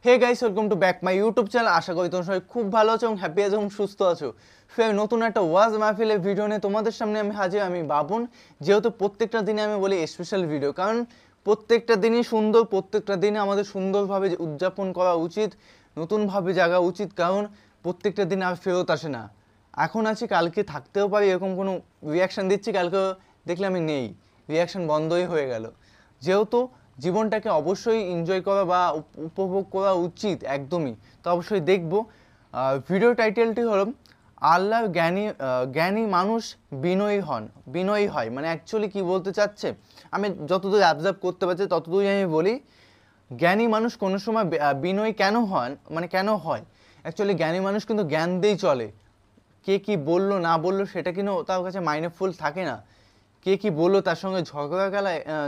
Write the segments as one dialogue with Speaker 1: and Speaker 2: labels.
Speaker 1: Hey guys, welcome to back my YouTube channel. আশা করি তোমরা সবাই খুব ভালো আছো এবং হ্যাপি আছো এবং সুস্থ আছো। ফের নতুন একটা ওয়াজ মাহফিলের ভিডিও নিয়ে তোমাদের সামনে আমি হাজির। আমি বাবুন। যেহেতু প্রত্যেকটা দিনে আমি বলি স্পেশাল ভিডিও, কারণ প্রত্যেকটা দিনই সুন্দর, প্রত্যেকটা দিনে আমাদের সুন্দরভাবে উদযাপন করা উচিত, নতুনভাবে জাগা উচিত, কারণ প্রত্যেকটা দিন আর ফেরত আসে না। এখন আছি, কালকে থাকতেও পারি, এরকম কোনো রিয়াকশান দিচ্ছি, কালকে দেখলে আমি নেই, রিয়াকশান বন্ধই হয়ে গেল। যেহেতু জীবনটাকে অবশ্যই এনজয় করা বা উপভোগ করা উচিত একদমই, তো অবশ্যই দেখবো। ভিডিও টাইটেলটি হলো আল্লাহর জ্ঞানী মানুষ বিনয়ী হয়। মানে অ্যাকচুয়ালি কি বলতে চাচ্ছে, আমি যতদূর অবজার্ভ করতে পারছি ততদূরই আমি বলি। জ্ঞানী মানুষ কোনো সময় বিনয়ী কেন হন, মানে কেন হয়, অ্যাকচুয়ালি জ্ঞানী মানুষ কিন্তু জ্ঞান দিয়েই চলে। কে কি বললো না বললো সেটা কিন্তু তার কাছে মাইন্ডফুল থাকে না। কে কি বললো তার সঙ্গে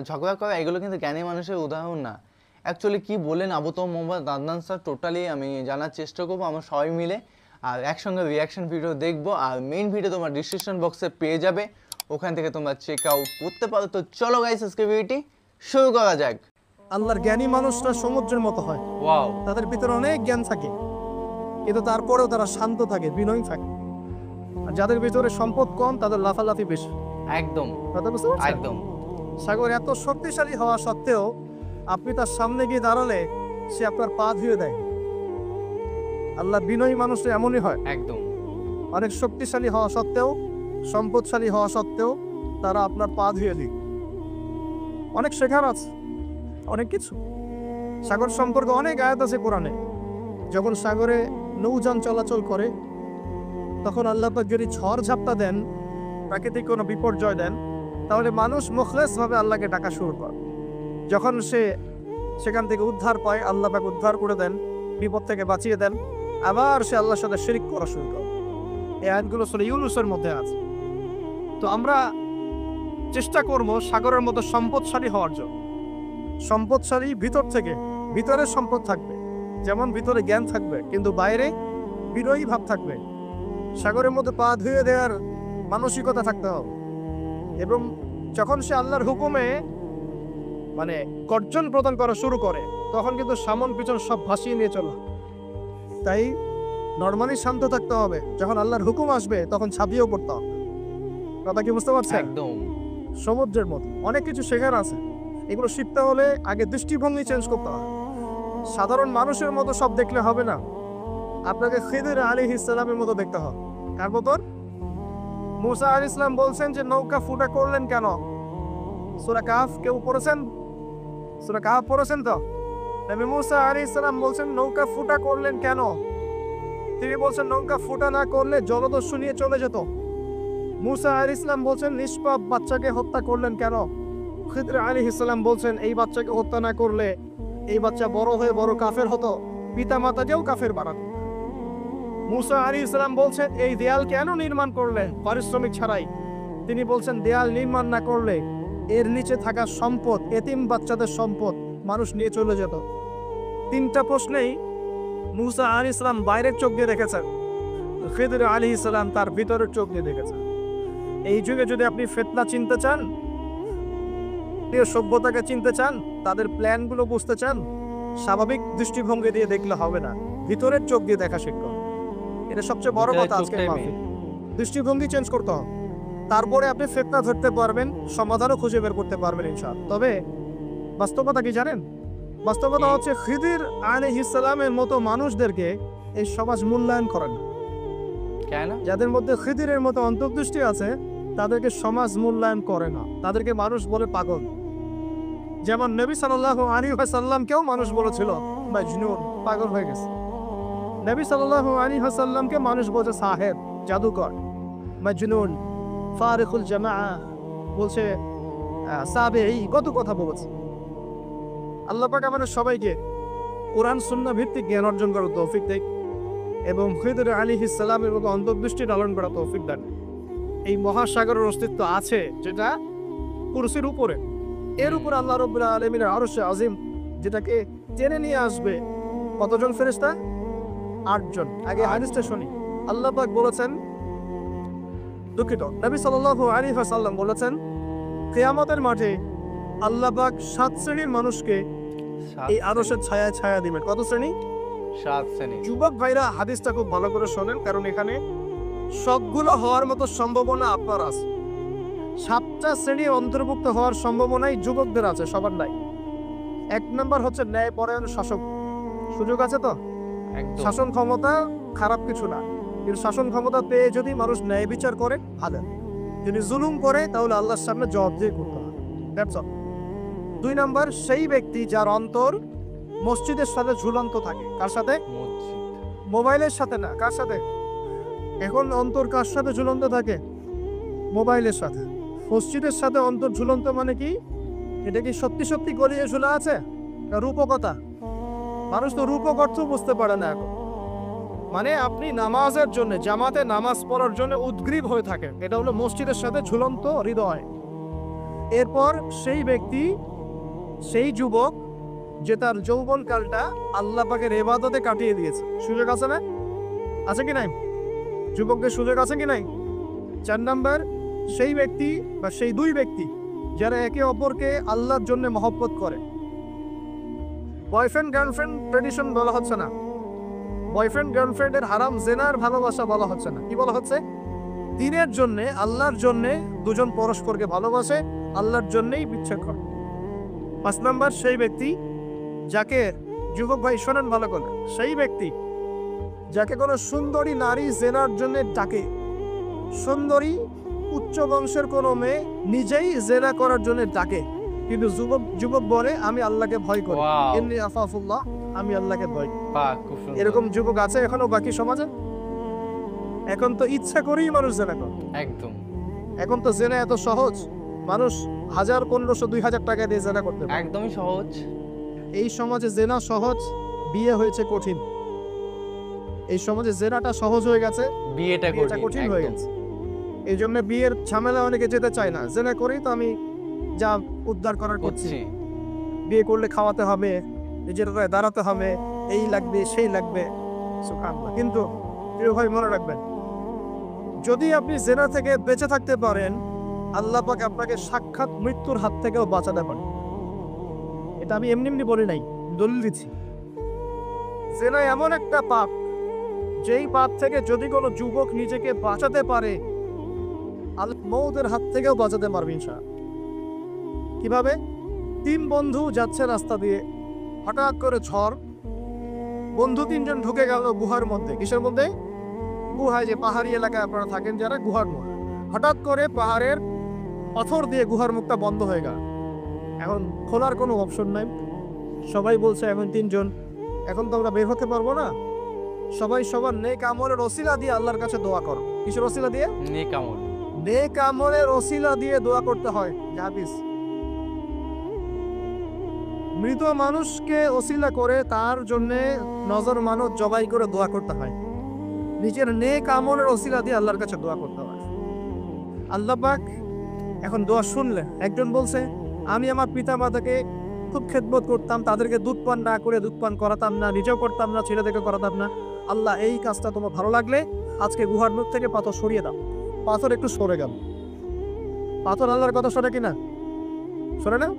Speaker 1: ঝগড়া করা এগুলো কিন্তু জ্ঞানী মানুষের উদাহরণ না। অ্যাকচুয়ালি কি বললেন আবুতোয়া মোহাম্মদ আদনান স্যার, টোটালি আমি জানার চেষ্টা করবো আমরা সবাই মিলে, আর একসঙ্গে রিয়াকশন ভিডিও দেখবো। আর মেইন ভিডিও তোমার ডিসক্রিপশন বক্সে পেয়ে যাবে, ওখান থেকে তোমরা চেক আউট করতে পারো। তো চলো গাইস, আজকে ভিডিওটি শুরু করা যাক।
Speaker 2: আল্লাহর জ্ঞানী মানুষরা সমুদ্রের মতো হয়।
Speaker 1: ওয়াও,
Speaker 2: তাদের ভিতরে অনেক জ্ঞান থাকে, কিন্তু তারপরেও তারা শান্ত থাকে, বিনয়ী থাকে। আর যাদের ভিতরে সম্পদ কম তাদের লাফালাফি বেশি।
Speaker 1: একদম
Speaker 2: কথা বুঝতে পারছেন?
Speaker 1: একদম।
Speaker 2: সাগর এত শক্তিশালী হওয়া সত্ত্বেও আপনি তার সামনে গিয়ে দাঁড়ালে সে আপনার পা ধুয়ে দেয়। আল্লাহ বিনয়ী মানুষ এমনই হয়।
Speaker 1: একদম
Speaker 2: অনেক শক্তিশালী হওয়া সত্ত্বেও, সম্পদশালী হওয়া সত্ত্বেও তারা আপনার পা ধুয়ে দিই। অনেক শেখার আছে, অনেক কিছু। সাগর সম্পর্কে অনেক আয়াত আছে কোরআনে। যখন সাগরে নৌযান চলাচল করে তখন আল্লাহ পাক যদি ঝড় ঝাপটা দেন, প্রাকৃতিক কোনো বিপর্যয় দেন, তাহলে মানুষ মুখলেসভাবে আল্লাহকে ডাকা শুরু করে। যখন সে সেখান থেকে উদ্ধার পায়, আল্লাহ পাক উদ্ধার করে দেন, বিপদ থেকে বাঁচিয়ে দেন, আবার সে আল্লাহর সাথে শিরিক করা শুরু করে। এই আয়াতগুলো সূরা ইউনূসের মধ্যে আছে। তো আমরা চেষ্টা করব সাগরের মতো সম্পদশালী হওয়ার জন্য। সম্পদশালী ভিতর থেকে, ভিতরে সম্পদ থাকবে, যেমন ভিতরে জ্ঞান থাকবে, কিন্তু বাইরে বিনয়ী ভাব থাকবে। সাগরের মধ্যে পা ধুয়ে দেওয়ার মানসিকতা থাকতে হবে। এবং যখন সে আল্লাহর হুকুমে মানে গর্জন প্রদান করা শুরু করে, তখন কিন্তু সামন পিছন সব ভাসিয়ে নিয়ে চলো। তাই নর্মালি শান্ত থাকতে হবে, যখন আল্লাহর হুকুম আসবে তখন ছাপিয়েও পড়তে হবে। কথা কি বুঝতে পারছেন?
Speaker 1: একদম
Speaker 2: সমুদ্রের মতো অনেক কিছু শেখার আছে। এগুলো শিখতে হলে আগে দৃষ্টিভঙ্গি চেঞ্জ করতে হবে। সাধারণ মানুষের মতো সব দেখলে হবে না, আপনাকে খিদির আলাইহিস সালামের মতো দেখতে হবে। কার মতন? মুসা আলাইহিস সালাম বলছেন যে নৌকা ফুটা করলেন কেন? সূরা কাহফ কেউ পড়েছেন? সূরা কাহফ পড়েছেন তো? নবী মুসা আলাইহিস সালাম বলছেন নৌকা ফুটা করলেন কেন? তিনি বলছেন নৌকা ফুটা না করলে জলদস্যু নিয়ে চলে যেত। মুসা আলাইহিস সালাম বলছেন নিষ্পাপ বাচ্চাকে হত্যা করলেন কেন? খিদির আলাইহিস সালাম বলছেন এই বাচ্চাকে হত্যা না করলে এই বাচ্চা বড় হয়ে বড় কাফের হতো, পিতা মাতাকেও কাফের বানাতো। মুসা আলাইহিস সালাম বলছেন এই দেয়াল কেন নির্মাণ করলেন পারিশ্রমিক ছাড়াই? তিনি বলছেন দেয়াল নির্মাণ না করলে এর নিচে থাকা সম্পদ, এতিম বাচ্চাদের সম্পদ মানুষ নিয়ে চলে যেত। তিনটা প্রশ্নেই মুসা আলাইহিস সালাম বাইরের চোখ দিয়ে দেখেছেন, খিদির আলাইহিস সালাম তার ভিতরের চোখ দিয়ে দেখেছেন। এই যুগে যদি আপনি ফিতনা চিনতে চান, সভ্যতাকে চিনতে চান, তাদের প্ল্যানগুলো বুঝতে চান, স্বাভাবিক দৃষ্টিভঙ্গি দিয়ে দেখলে হবে না, ভিতরের চোখ দিয়ে দেখা শিখুন। এটা সবচেয়ে বড় কথা। আজকে দৃষ্টিভঙ্গি চেঞ্জ করতে হবে, তারপরে আপনি ফিতনা ধরতে পারবেন, সমাধানও খুঁজে বের করতে পারবেন ইনশাআল্লাহ। তবে বাস্তবতা কি জানেন? বাস্তবতা হচ্ছে খিদির আলাইহিস সালামের মতো মানুষদেরকে এই সমাজ মূল্যায়ন করে না।
Speaker 1: কেন?
Speaker 2: যাদের মধ্যে খিদিরের মতো অন্তর্দৃষ্টি আছে তাদেরকে সমাজ মূল্যায়ন করে না, তাদেরকে মানুষ বলে পাগল। যেমন নবী সাল্লাল্লাহু আলাইহি ওয়াসাল্লামকেও মানুষ বলেছিল মাজনুন, পাগল হয়ে গেছে। নবী সাল্লাল্লাহু আলাইহি ওয়াসাল্লামকে মানুষ বলছে সাহেব, জাদুকর, মাজনুন, ফারিকুল জামাআ, বলছে সাবিঈ, কত কথা বলেছে। আল্লাহ পাক আমাদের সবাইকে কোরআন সুন্নাহ ভিত্তিক জ্ঞান অর্জন করার তৌফিক দেয় এবং খিদির আলাইহিস সালামের মতো অন্তর্দৃষ্টি লালন করার তৌফিক দেন। এই মহাসাগরের অস্তিত্ব আছে যেটা কুরসির উপরে, এর উপর আল্লাহ রাব্বুল আলামিনের আরশে আজিম, যেটাকে টেনে নিয়ে আসবে কতজন ফেরেশতা? 8 জন। আগে হাদিসটা শুনি। আল্লাহ পাক বলেছেন, দুঃখিত, নবী সাল্লাল্লাহু আলাইহি ওয়াসাল্লাম বলেছেন কিয়ামতের মাঠে আল্লাহ পাক 7 শ্রেণীর মানুষকে এই আরশের ছায়া ছায়া দিবেন। কত শ্রেণী?
Speaker 1: 7 শ্রেণী।
Speaker 2: যুবক ভাইরা হাদিসটা খুব ভালো করে শোনেন, কারণ এখানে সবগুলো হওয়ার মতো সম্ভাবনা আপনার আছে। 7টা শ্রেণীর অন্তর্ভুক্ত হওয়ার সম্ভাবনাই যুবকদের আছে, সবার নাই। 1 নম্বর হচ্ছে ন্যায়পরায়ণ শাসক। সুযোগ আছে তো?
Speaker 1: একদম।
Speaker 2: শাসন ক্ষমতা খারাপ কিছু না, কিন্তু শাসন ক্ষমতা পেয়ে যদি মানুষ ন্যায় বিচার করে ভালো, যদি জুলুম করে তাহলে আল্লাহর সামনে জবাবদিহি করতে হবে। That's all. 2 নম্বর সেই ব্যক্তি যার অন্তর মসজিদের সাথে ঝুলন্ত থাকে। কার সাথে?
Speaker 1: মসজিদ।
Speaker 2: মোবাইলের সাথে না। কার সাথে? এখন অন্তর কার সাথে ঝুলন্ত থাকে? মোবাইলের সাথে। মসজিদের সাথে অন্তর ঝুলন্ত মানে কি? এটা কি সত্যি সত্যি গলিয়ে ঝুলা আছে না রূপকতা? মানুষ তো রূপক অর্থ বুঝতে পারে না এখন। মানে আপনি নামাজের জন্য, জামাতে নামাজ পড়ার জন্য উদ্গ্রীব হয়ে থাকেন, এটা হলো মসজিদের সাথে ঝুলন্ত হৃদয়। এরপর সেই ব্যক্তি, সেই যুবক যে তার যৌবনকালটা আল্লাহ পাকের ইবাদতে কাটিয়ে দিয়েছে। সুযোগ আছে না? আছে কি নাই? যুবকদের সুযোগ আছে কি নাই? 4 নাম্বার সেই ব্যক্তি বা সেই 2 ব্যক্তি যারা একে অপরকে আল্লাহর জন্য মহব্বত করে। বয়ফ্রেন্ড গার্লফ্রেন্ড ট্রেডিশন বলা হচ্ছে না, বয়ফ্রেন্ড গার্লফ্রেন্ডের হারাম জেনার ভালোবাসা বলা হচ্ছে না। কি বলা হচ্ছে? দিনের জন্যে, আল্লাহর জন্যে দুজন পরস্পরকে ভালোবাসে, আল্লাহর জন্যেই বিচ্ছেদ করে। 5 নাম্বার সেই ব্যক্তি যাকে, যুবক ভাই শোনেন ভালো করে, সেই ব্যক্তি যাকে কোনো সুন্দরী নারী জেনার জন্য ডাকে। সুন্দরী উচ্চ বংশের কোনো মেয়ে নিজেই জেনা করার জন্য ডাকে, কিন্তু যুবক বলে আমি আল্লাহকে ভয় করি,
Speaker 1: Wow.
Speaker 2: ইন্নী আখাফুল্লাহ, আমি আল্লাহকে ভয় করি।
Speaker 1: বাহ, খুব সুন্দর।
Speaker 2: এরকম যুবক আছে এখনো বাকি সমাজে? এখন তো ইচ্ছা করেই মানুষ জেনা করে।
Speaker 1: একদম।
Speaker 2: এখন তো জেনা এত সহজ, মানুষ 1000, 1500, 2000 টাকা দিয়ে জেনা করতে পারে।
Speaker 1: একদমই সহজ।
Speaker 2: এই সমাজে জেনা সহজ, বিয়ে হয়েছে কঠিন। এই সমাজে জেনাটা সহজ হয়ে গেছে,
Speaker 1: বিয়েটা
Speaker 2: কঠিন হয়ে
Speaker 1: একদম।
Speaker 2: গেছে। এই জন্য বিয়ের ঝামেলা অনেকে যেতে চায় না। জেনা করেই তো আমি যা উদ্ধার করার করছি।
Speaker 1: করছি।
Speaker 2: বিয়ে করলে খাওয়াতে হবে, নিজের গায়ে দাঁড়াতে হবে, এই লাগবে সেই লাগবে, সুবহানাল্লাহ। কিন্তু প্রিয় ভাই মনে রাখবেন, যদি আপনি জেনা থেকে বেঁচে থাকতে পারেন, আল্লাহ পাক আপনাকে সাক্ষাৎ মৃত্যুর হাত থেকেও বাঁচাতে পারেন। এটা আমি এমনি এমনি বলি নাই, দলিল দিচ্ছি। জেনা এমন একটা পাপ, যেই পাপ থেকে যদি কোনো যুবক নিজেকে বাঁচাতে পারে, আল্লাহ মউতের হাত থেকেও বাঁচাতে পারবে ইনশাআল্লাহ। কিভাবে? 3 বন্ধু যাচ্ছে রাস্তা দিয়ে, হঠাৎ করে ঝড়, বন্ধু 3 জন ঢুকে গেল গুহার মধ্যে। কিসের মধ্যে? গুহায়, যে পাহাড়ি এলাকায় আপনারা থাকেন যারা, গুহার মধ্যে। হঠাৎ করে পাহাড়ের পাথর দিয়ে গুহার মুখটা বন্ধ হয়ে গেল। এখন খোলার কোনো অপশন নাই। সবাই বলছে এখন 3 জন, এখন তো আমরা বের হতে পারবো না। সবাই সবার নেক আমলের ওসিলা দিয়ে আল্লাহর কাছে দোয়া করো। কিসের ওসিলা দিয়ে?
Speaker 1: নেক আমল।
Speaker 2: নেক আমলের ওসিলা দিয়ে দোয়া করতে হয়। হাদিস, মৃত মানুষকে ওসিলা করে তার জন্য নজর মানত জবাই করে দোয়া করতে হয়। নিজের নেক আমলের ওসিলা দিয়ে আল্লাহর কাছে দোয়া করতে হয়। আল্লাহ পাক এখন দোয়া শুনলেন। একজন বলছে আমি আমার পিতা মাতাকে খুব খেদমত করতাম, তাদেরকে দুধ পান না করে দুধ পান করাতাম না, নিজেও করতাম না, ছেলেদেরকে করাতাম না। আল্লাহ এই কাজটা তোমার ভালো লাগলে আজকে গুহার মুখ থেকে পাথর সরিয়ে দাও। পাথর একটু সরে গেল। পাথর আল্লাহর কথা শোনে কিনা? শোনে না?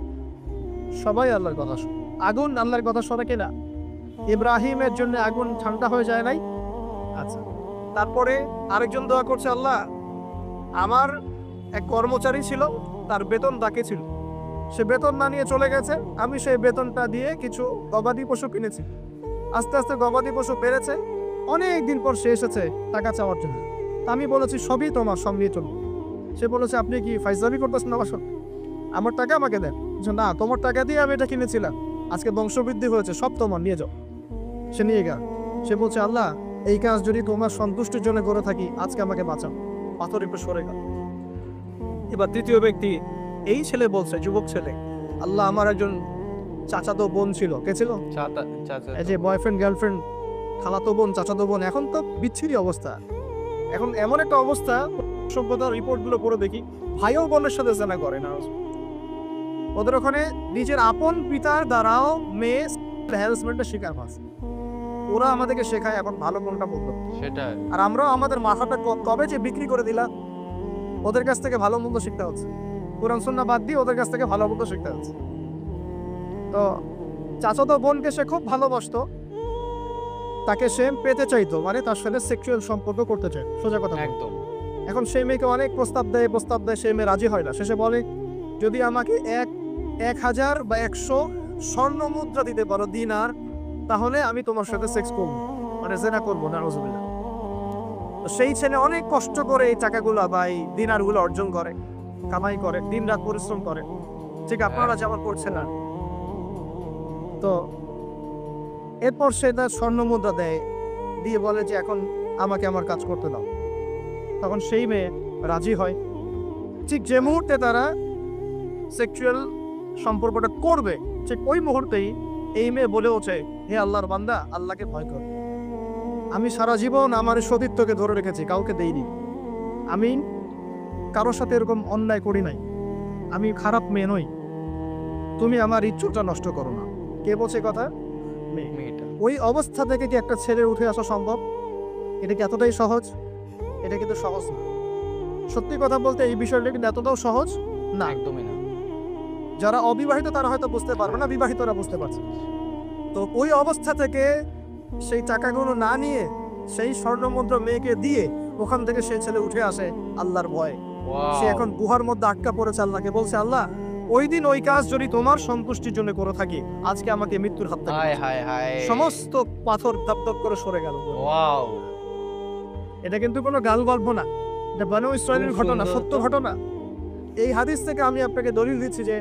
Speaker 2: সবাই আল্লাহর কথা শোনে। আগুন আল্লাহর কথা শোনে কিনা? ইব্রাহিমের জন্য আগুন ঠান্ডা হয়ে যায় নাই? আচ্ছা, তারপরে আরেকজন দোয়া করছে, আল্লাহ আমার এক কর্মচারী ছিল, তার বেতন বাকি ছিল, সে বেতন না নিয়ে চলে গেছে, আমি সেই বেতনটা দিয়ে কিছু গবাদি পশু কিনেছি। আস্তে আস্তে গবাদি পশু বেড়েছে, অনেক দিন পর সে এসেছে টাকা চাওয়ার জন্য। তা আমি বলেছি সবই তোমার, সব নিয়ে চলুন। সে বলেছে আপনি কি ফাইজলামি করতেছেন আমার সঙ্গে? আমার টাকা আমাকে দেন। না, তোমার টাকা দিয়ে আমি এটা কিনেছিলাম, আজকে বংশবৃদ্ধি হয়েছে, সব তোমার, নিয়ে যাও। সে নিয়ে গেল। সে বলছে আল্লাহ এই কাজ যদি তোমার সন্তুষ্টির জন্য করে থাকি, আজকে আমাকে বাঁচাও। পাথর একটু সরে গেল। এবার তৃতীয় ব্যক্তি, এই ছেলে বলছে, যুবক ছেলে, আল্লাহ আমার একজন চাচাতো বোন ছিল। কে ছিল?
Speaker 1: চাচা।
Speaker 2: এই যে বয়ফ্রেন্ড গার্লফ্রেন্ড, খালাতো বোন, চাচাতো বোন, এখন তো বিচ্ছিরি অবস্থা। এখন এমন একটা অবস্থা, সভ্যতার রিপোর্টগুলো পড়ে দেখি, ভাইও বোনের সাথে জেনা করে না। ওদের ওখানে নিজের আপন পিতার দ্বারাও মেয়ে হ্যারাসমেন্টের শিকার হচ্ছে। ওরা আমাদেরকে শেখায় এখন ভালো কোনটা বলতো,
Speaker 1: সেটাই।
Speaker 2: আর আমরাও আমাদের মাথাটা কবে যে বিক্রি করে দিলাম, ওদের কাছ থেকে ভালো মন্দ শিখতে হচ্ছে। কোরআন সুন্নাহ বাদ দিয়ে ওদের কাছ থেকে ভালো মন্দ শিখতে হচ্ছে। তো চাচাতো বোনকে সে খুব ভালোবাসতো, তাকে সে পেতে চাইতো, মানে তার সাথে সেক্সুয়াল সম্পর্ক করতে চায়, সোজা কথা।
Speaker 1: একদম।
Speaker 2: এখন সেই মেয়েকে অনেক প্রস্তাব দেয়, সেই মেয়ে রাজি হয় না। শেষে বলে, যদি আমাকে 1000 বা 100 স্বর্ণ মুদ্রা দিতে পারো, দিনার, তাহলে আমি তোমার সাথে সেক্স করবো, মানে জেনা করবো না। নাউজুবিল্লাহ। তো সেই ছেলে অনেক কষ্ট করে এই টাকাগুলো বা এই দিনারগুলো অর্জন করে, কামাই করে, দিনরাত পরিশ্রম করে, ঠিক আপনারা যেমন করছেন না। তো এরপর সে তার স্বর্ণ মুদ্রা দেয়, দিয়ে বলে যে এখন আমাকে আমার কাজ করতে দাও। তখন সেই মেয়ে রাজি হয়। ঠিক যে মুহূর্তে তারা সেক্সুয়াল সম্পর্কটা করবে, ঠিক ওই মুহূর্তেই এই মেয়ে বলে ওঠে, হে আল্লাহর বান্দা, আল্লাহকে ভয় কর। আমি সারা জীবন আমার সতীত্বকে ধরে রেখেছি, কাউকে দেইনি। আমি কারোর সাথে এরকম অন্যায় করি নাই। আমি খারাপ মেয়ে নই। তুমি আমার ইচ্ছুটা নষ্ট করো না। কে বলছে কথা?
Speaker 1: মেয়েটা।
Speaker 2: ওই অবস্থা থেকে কি একটা ছেলে উঠে আসা সম্ভব? এটা কি এতটাই সহজ? এটা কিন্তু সহজ না। সত্যি কথা বলতে এই বিষয়টা কিন্তু এতটাও সহজ না।
Speaker 1: একদমই না।
Speaker 2: যারা অবিবাহিত তারা হয়তো বুঝতে পারবে না, বিবাহিতরা বুঝতে পারছে। তো ওই অবস্থা থেকে সেই টাকাগুলো না নিয়ে সেই স্বর্ণমুদ্রা মেয়েকে দিয়ে ওখান থেকে সেই ছেলে উঠে আসে আল্লাহর ভয়ে। সে এখন গুহার মধ্যে আটকা পড়েছে, আল্লাহকে বলছে, আল্লাহ, ওই দিন ওই কাজ যদি তোমার সন্তুষ্টির জন্য করে থাকি, আজকে আমাকে মৃত্যুর হাত থেকে
Speaker 1: হায় হায় হায়।
Speaker 2: সমস্ত পাথর দপদপ করে সরে গেল।
Speaker 1: ওয়াও।
Speaker 2: এটা কিন্তু কোনো গাল গল্প না, এটা বনু ইসরাইলের ঘটনা, সত্য ঘটনা। এই হাদিস থেকে আমি আপনাকে দলিল দিচ্ছি যে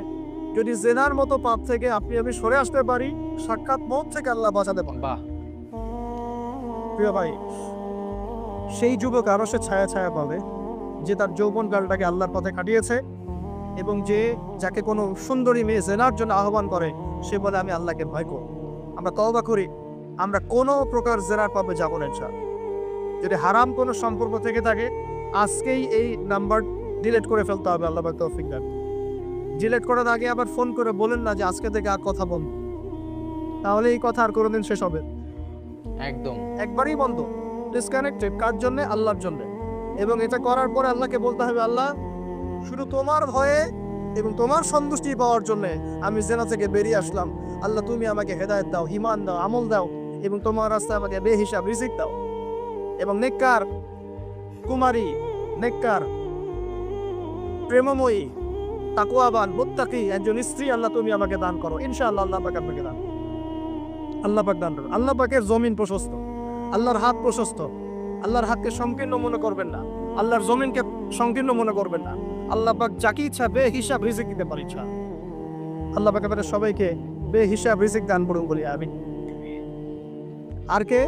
Speaker 2: যদি জেনার মতো পাপ থেকে আমি সরে আসতে পারি, সাক্ষাৎ মওত থেকে আল্লাহ বাঁচাতে পারে।
Speaker 1: বাহ।
Speaker 2: প্রিয় ভাই, সেই যুবক আরো সে ছায়া ছায়া পাবে যে তার যৌবন কালটাকে আল্লাহর পথে কাটিয়েছে, এবং যে যাকে কোনো সুন্দরী মেয়ে জেনার জন্য আহ্বান করে, সে বলে আমি আল্লাহকে ভয় করি। আমরা তওবা করি, আমরা কোনো প্রকার জেনার পাবে যাব না ইনশাআল্লাহ। যদি হারাম কোনো সম্পর্ক থেকে থাকে, আজকেই এই নাম্বার ডিলিট করে ফেলতে হবে। আল্লাহ পাক তৌফিক দান। ডিলিট করার আগে আবার ফোন করে বলেন না যে আজকে থেকে আর কথা বন্ধ, তাহলে এই কথা আর কোনোদিন শেষ হবে
Speaker 1: একদম।
Speaker 2: একবারই বন্ধ, ডিসকানেক্টেড। কার জন্য? আল্লাহর জন্য। এবং এটা করার পরে আল্লাহকে বলতে হবে, আল্লাহ, শুধু তোমার ভয়ে এবং তোমার সন্তুষ্টি পাওয়ার জন্য আমি জেনা থেকে বেরিয়ে আসলাম। আল্লাহ, তুমি আমাকে হেদায়েত দাও, ঈমান দাও, আমল দাও, এবং তোমার রাস্তায় আমাকে বেহিসাব রিজিক দাও। এবং নেককার কুমারী, নেককার প্রেমময়ী, তাকওয়াবান, মুত্তাকি একজন স্ত্রী আল্লাহ তুমি আমাকে দান করো। ইনশাআল্লাহ আল্লাহ পাক আপনাকে দান, আল্লাহ পাক দান করুন। আল্লাহ পাকের জমিন প্রশস্ত, আল্লাহর হাত প্রশস্ত। আল্লাহর হাতকে সংকীর্ণ মনে করবেন না, আল্লাহর জমিনকে সংকীর্ণ মনে করবেন না। আল্লাহ পাক যাকে ইচ্ছা বেহিসাব রিজিক দিতে পারে ইচ্ছা। আল্লাহ পাক আমাদের সবাইকে বেহিসাব রিজিক দান করুন বলি আমিন। আর কে?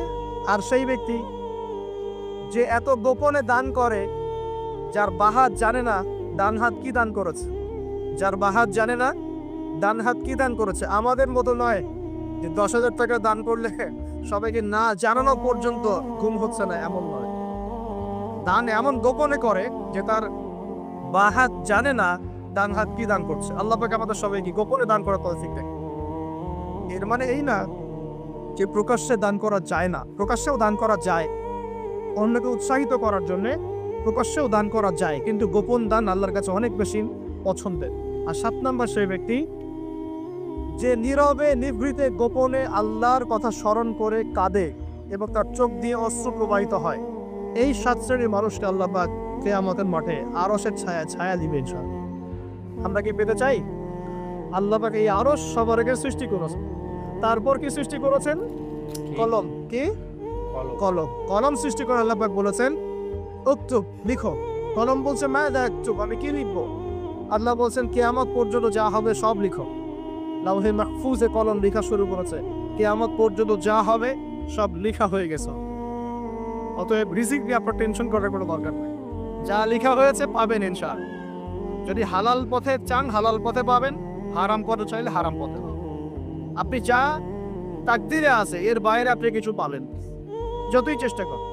Speaker 2: আর সেই ব্যক্তি যে এত গোপনে দান করে, যার বাহাত জানে না ডান হাত কি দান করেছে, যার বাহাত জানে না ডান হাত কি দান করেছে। আমাদের মতো নয় যে 10,000 টাকা দান করলে সবাইকে না জানানো পর্যন্ত ঘুম হচ্ছে না, এমন নয়। দান এমন গোপনে করে যে তার বাহাত জানে না ডান হাত কি দান করছে। আল্লাহ পাক আমাদের সবাইকে গোপনে দান করার তৌফিক দেন। এর মানে এই না যে প্রকাশ্যে দান করা যায় না, প্রকাশ্যেও দান করা যায়। অন্যকে উৎসাহিত করার জন্য প্রকাশ্যেও দান করা যায়, কিন্তু গোপন দান আল্লাহর কাছে অনেক বেশি পছন্দের। আর 7 নম্বর সেই ব্যক্তি যে নীরবে নিভৃতে গোপনে আল্লাহর কথা স্মরণ করে কাঁদে এবং তার চোখ দিয়ে অশ্রু প্রবাহিত হয়। এই 7 শ্রেণীর মানুষকে আল্লাহ পাক কিয়ামতের মাঠে আরশের ছায়া দিবে ইনশাআল্লাহ। আমরা কি পেতে চাই? আল্লাহ পাক এই আরশ সবার আগে সৃষ্টি করেছেন, তারপর কি সৃষ্টি করেছেন? কলম। কি? কলম। কলম সৃষ্টি করে আল্লাহ পাক বলেছেন উক্তুব, লিখো। কলম বলছে মাযা আক্তুব, আমি কি লিখবো? আল্লাহ বলছেন কিয়ামত পর্যন্ত যা হবে সব লিখো। লাউহে মাহফুজে কলম লেখা শুরু করেছে, কিয়ামত পর্যন্ত যা হবে সব লেখা হয়ে গেছে। অতএব রিজিক নিয়ে আপনার টেনশন করার কোনো দরকার নেই, যা লেখা হয়েছে পাবেন ইনশাআল্লাহ। যদি হালাল পথে চান হালাল পথে পাবেন, হারাম পথে চাইলে হারাম পথে পাবেন। আপনি যা তাকদিরে আছে এর বাইরে আপনি কিছু পাবেন, যতই চেষ্টা করেন।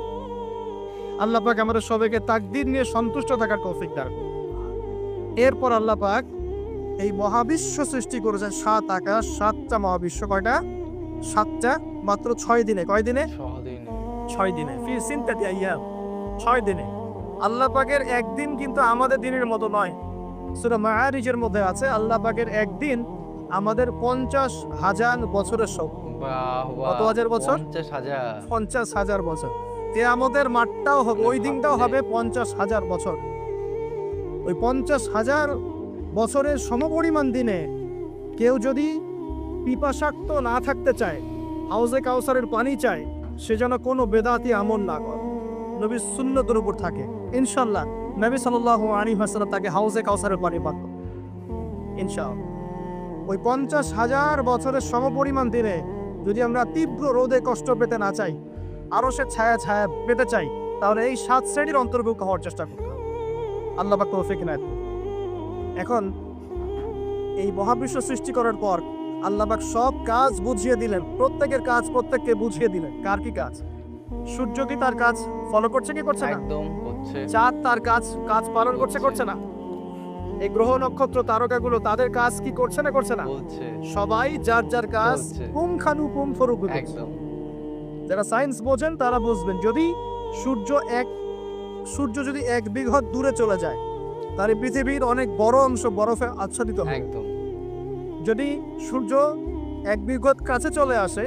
Speaker 2: আল্লাহ পাক আমাদের সবাইকে তাকদির নিয়ে সন্তুষ্ট থাকার তৌফিক দান করুন। এরপর আল্লাহ পাক এই মহাবিশ্ব সৃষ্টি করেছেন 7 আকাশ, 7টা মহাবিশ্ব। কয়টা? 7টা, মাত্র 6 দিনে। কয় দিনে? 6 দিনে। ফি সিনতাতি আইয়াম, 6 দিনে। আল্লাহ পাকের একদিন কিন্তু আমাদের দিনের মতো নয়। সূরা মাআরিজের মধ্যে আছে আল্লাহ পাকের একদিন আমাদের 50,000 বছরের স্বপ্ন।
Speaker 1: বাহ বাহ,
Speaker 2: কত হাজার বছর?
Speaker 1: 50,000।
Speaker 2: 50,000 বছর। কিয়ামতের মাঠটাও হবে, ওই দিনটাও হবে 50,000 বছর। ওই 50,000 বছরের সমপরিমাণ দিনে কেউ যদি পিপাসাক্ত না থাকতে চায়, হাউজে কাউসারের পানি চায়, সে যেন কোনো বেদাতি আমল না করে, নবীর সুন্নতের উপর থাকে। ইনশাল্লাহ নবী সাল্লাল্লাহু আলাইহি ওয়াসাল্লাম তাকে হাউজে কাউসারের পানি পান করবেন ইনশাআল্লাহ। ওই 50,000 বছরের সমপরিমাণ দিনে যদি আমরা তীব্র রোদে কষ্ট পেতে না চাই, আরো সে ছায়া ছায়া পেতে চাই, তাহলে এই 7 শ্রেণীর অন্তর্ভুক্ত হওয়ার চেষ্টা করতে হবে। আল্লাহ পাক তৌফিক নেন। এখন এই মহাবিশ্ব সৃষ্টি করার পর আল্লাহ পাক সব কাজ বুঝিয়ে দিলেন, প্রত্যেকের কাজ প্রত্যেককে বুঝিয়ে দিলেন। কার কি কাজ? সূর্য কি তার কাজ ফলো করছে কি করছে না?
Speaker 1: একদম করছে।
Speaker 2: চাঁদ তার কাজ পালন করছে করছে না? এই গ্রহ নক্ষত্র তারকাগুলো তাদের কাজ কি করছে না করছে না?
Speaker 1: বলছে।
Speaker 2: সবাই যার যার কাজ
Speaker 1: করছে।
Speaker 2: পুঙ্খানুপুঙ্খরূপে করছে।
Speaker 1: একদম।
Speaker 2: যারা সায়েন্স বোঝেন তারা বুঝবেন, যদি সূর্য যদি 1 বিঘত দূরে চলে যায়, তাহলে পৃথিবীর অনেক বড় অংশ বরফে আচ্ছাদিত হবে।
Speaker 1: একদম।
Speaker 2: যদি সূর্য 1 বিঘত কাছে চলে আসে,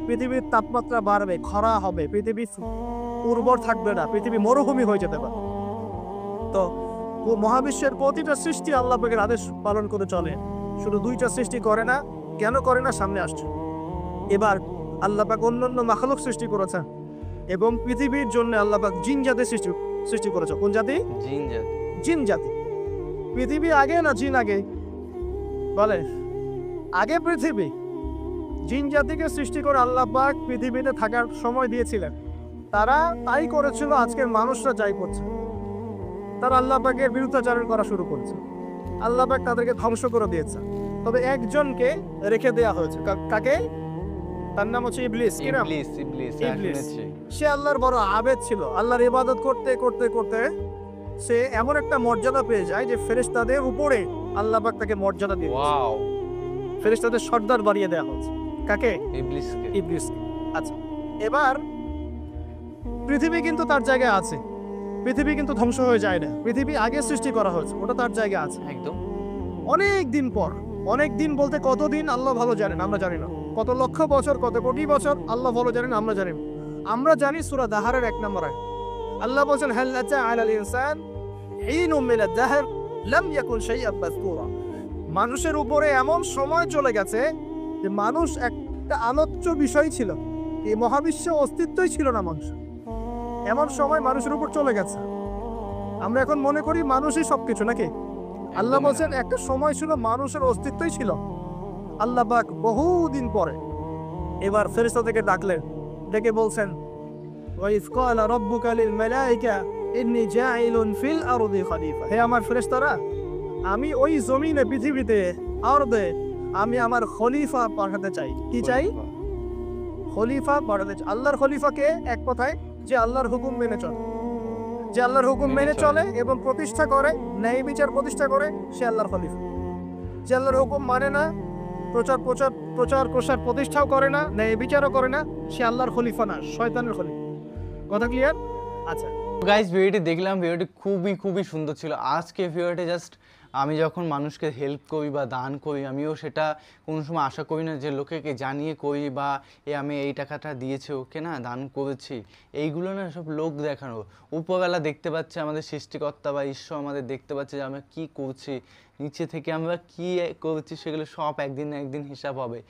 Speaker 2: পৃথিবীর তাপমাত্রা বাড়বে, খরা হবে, পৃথিবী উর্বর থাকবে না, পৃথিবী মরুভূমি হয়ে যেতে পারে। তো মহাবিশ্বের প্রতিটা সৃষ্টি আল্লাহ পাকের আদেশ পালন করে চলে। শুধু 2টা সৃষ্টি করে না, কেন করে না সামনে আসছে। এবার আল্লাহ পাক অন্যান্য মাখলুক সৃষ্টি করেছেন, এবং পৃথিবীর জন্য আল্লাহ পাক জিন জাতি সৃষ্টি করেছে। কোন জাতি?
Speaker 1: জিন জাতি।
Speaker 2: জিন জাতি। পৃথিবী আগে না জিন আগে? বলে আগে পৃথিবী। জিন জাতিকে সৃষ্টি করে আল্লাহ পাক পৃথিবীতে থাকার সময় দিয়েছিলেন। তারা তাই করেছিল, আজকের মানুষরা যাই করছে। তারা আল্লাহ পাকের বিরুদ্ধাচরণ করা শুরু করেছে, আল্লাহ পাক তাদেরকে ধ্বংস করে দিয়েছে। তবে একজনকে রেখে দেয়া হয়েছে। কাকে? তার নাম হচ্ছে ইবলিস। কি নাম?
Speaker 1: ইবলিস।
Speaker 2: ইবলিস।
Speaker 1: শুনেছি।
Speaker 2: সে আল্লাহর বড় আবেদ ছিল। আল্লাহর ইবাদত করতে করতে করতে সে এমন একটা মর্যাদা পেয়ে যায় যে ফেরেশতাদের উপরে আল্লাহ পাক তাকে মর্যাদা দিয়ে দিয়েছে।
Speaker 1: ওয়াও।
Speaker 2: ফেরেশতাদের সর্দার বানিয়ে দেয়া হচ্ছে। কাকে?
Speaker 1: ইবলিসকে।
Speaker 2: ইবলিসকে। আচ্ছা, এবার পৃথিবী কিন্তু তার জায়গায় আছে। পৃথিবী কিন্তু ধ্বংস হয়ে যায় না। পৃথিবী আগে সৃষ্টি করা হয়েছে, ওটা তার জায়গায় আছে।
Speaker 1: একদম।
Speaker 2: অনেক দিন পর, অনেক দিন বলতে কতদিন আল্লাহ ভালো জানেন, আমরা জানি না। কত লক্ষ বছর, কত কোটি বছর আল্লাহ ভালো জানেন, আমরা জানি না। আমরা জানি সূরা দাহারের 1 নম্বর আয়াত আল্লাহ বলেন, হাল আতা আলাল ইনসান হিনুম মিনাদ দাহর লাম ইয়াকুন শাইআন মাযকুরা। মানুষের উপরে এমন সময় চলে গেছে যে মানুষ একটা আলোচ্য বিষয় ছিল, এই মহাবিশ্বে অস্তিত্বই ছিল না মানুষ। এমন সময় মানুষের উপর চলে গেছে। আমরা এখন মনে করি মানুষই সবকিছু, নাকি? আল্লাহ বলছেন একটা সময় ছিল মানুষের অস্তিত্বই ছিল। আল্লাহ পাক বহুদিন পরে এবার ফেরেশতা থেকে ডাকলেন, ডেকে বলছেন, ওয়াইজ ক্বালা রাব্বুকা লিল মালাইকা ইন্নী জাইলুন ফিল আরদি খলিফা। হে আমার ফেরেশতারা, আমি ওই জমিনে, পৃথিবীতে, আরদে আমি আমার খলিফা পাঠাতে চাই। কি চাই? খলিফা পাঠাতে চাই। আল্লাহর খলিফাকে এক কথায় যে আল্লাহর হুকুম মেনে চলে, যে আল্লাহর হুকুম মেনে চলে এবং প্রতিষ্ঠা করে, ন্যায় বিচার প্রতিষ্ঠা করে, সে আল্লাহর খলিফা। যে আল্লাহর হুকুম মানে না, প্রচার প্রসার প্রতিষ্ঠাও করে না, ন্যায় বিচারও করে না, সে আল্লাহর খলিফা না, শয়তানের খলিফা। কথা ক্লিয়ার? আচ্ছা
Speaker 1: গাইস, ভিডিওটি দেখলাম, ভিডিওটি খুবই সুন্দর ছিল। আজকে ভিডিওটি জাস্ট আমি যখন মানুষকে হেল্প করি বা দান করি, আমিও সেটা কোনো সময় আশা করি না যে লোকেকে জানিয়ে করি বা আমি এই টাকাটা দিয়েছি ওকে, না দান করেছি, এইগুলো না সব লোক দেখানো। উপরবেলা দেখতে পাচ্ছে, আমাদের সৃষ্টিকর্তা বা ঈশ্বর আমাদের দেখতে পাচ্ছে যে আমরা কী করছি, নিচে থেকে আমরা কী করছি, সেগুলো সব একদিন না একদিন হিসাব হবে।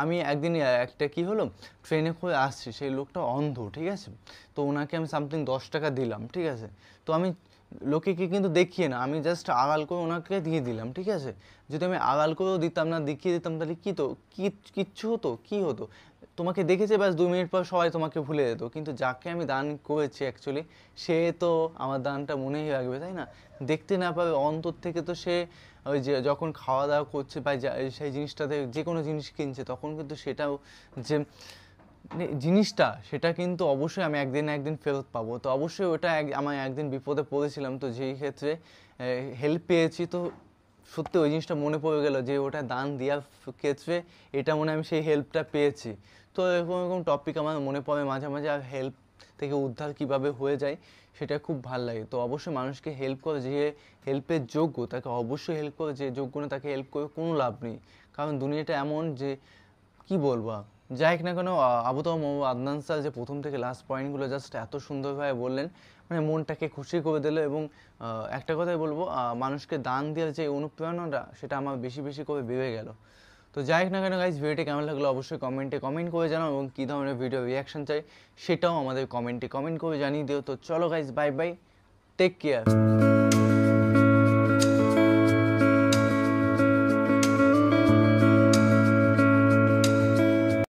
Speaker 1: আমি একদিন একটা কি হলো, ট্রেনে করে আসছি, সেই লোকটা অন্ধ, ঠিক আছে? তো ওনাকে আমি সামথিং 10 টাকা দিলাম, ঠিক আছে? তো আমি লোকেকে কিন্তু দেখিয়ে না, আমি জাস্ট আড়াল করে ওনাকে দিয়ে দিলাম, ঠিক আছে? যদি আমি আড়াল করেও দিতাম না, দেখিয়ে দিতাম, তাহলে কী তো কিচ্ছু হতো? কী হতো? তোমাকে দেখেছে, ব্যাস 2 মিনিট পর সবাই তোমাকে ভুলে যেত। কিন্তু যাকে আমি দান করেছি অ্যাকচুয়ালি, সে তো আমার দানটা মনেই রাখবে, তাই না? দেখতে না পাবে, অন্তর থেকে তো সে ওই যে যখন খাওয়া দাওয়া করছে বা সেই জিনিসটাতে যে কোনো জিনিস কিনছে, তখন কিন্তু সেটাও যে জিনিসটা, সেটা কিন্তু অবশ্যই আমি একদিন না একদিন ফেরত পাবো। তো অবশ্যই ওটা আমার একদিন বিপদে পড়েছিলাম, তো যেই ক্ষেত্রে হেল্প পেয়েছি, তো সত্যি ওই জিনিসটা মনে পড়ে গেল যে ওটা দান দেওয়ার ক্ষেত্রে এটা মনে আমি সেই হেল্পটা পেয়েছি। তো এরকম টপিক আমার মনে পড়ে মাঝে মাঝে, আর হেল্প থেকে উদ্ধার কীভাবে হয়ে যায় সেটা খুব ভালো লাগে। তো অবশ্যই মানুষকে হেল্প করে, যে হেল্পের যোগ্য তাকে অবশ্যই হেল্প করে, যে যোগ্য না তাকে হেল্প করে কোনো লাভ নেই। কারণ দুনিয়াটা এমন যে কি বলবো, যাই হোক না কেন আবুতাহ মোহাম্মদ আদনান স্যার যে প্রথম থেকে লাস্ট পয়েন্টগুলো জাস্ট এত সুন্দরভাবে বললেন, মানে মনটাকে খুশি করে দিল। এবং একটা কথাই বলবো, মানুষকে দান দেওয়ার যে অনুপ্রেরণাটা সেটা আমার বেশি বেশি করে বেড়ে গেল। তো যাই হোক না কেন গাইজ, ভিডিওটি কেমন লাগলো অবশ্যই কমেন্টে কমেন্ট করে জানাও, এবং কী ধরনের ভিডিও রিয়াকশন চাই সেটাও আমাদের কমেন্টে কমেন্ট করে জানিয়ে দিও। তো চলো guys, bye bye, take care.